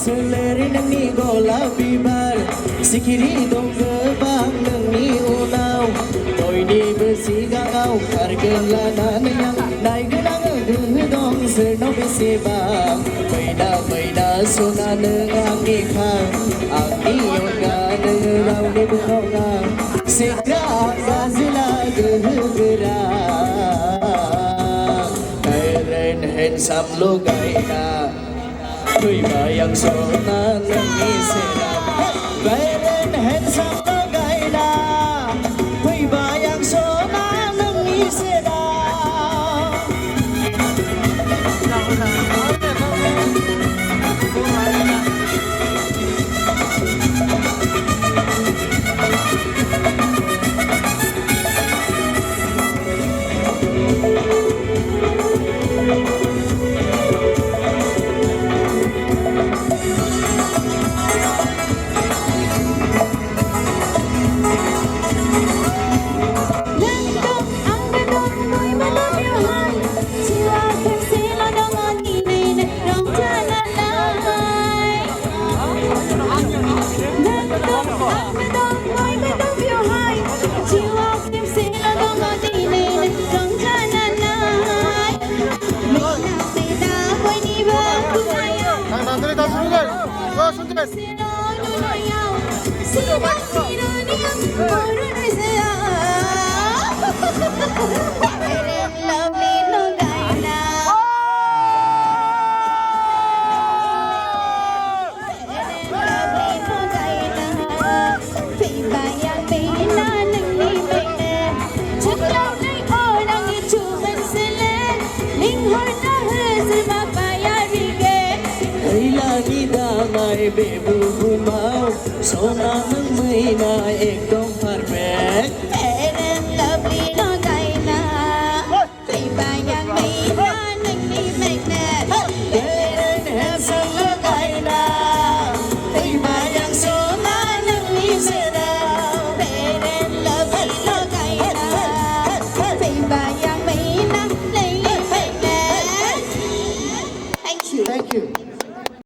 Seleri nangni gola bibar sikiri dong gebang nangni unau toy ni besi gangau kargelana yang naik genang dong seno besi bang baida sona nengang ikhang angni yoga nengrau ni bunga sikra gazila gehgera kairen hensam lo gaina Tuy bayang sona nangisera Gairen hensam na gaina Tuy bayang sona nangisera Bebu bumau, sona nang may na ekdom parmek.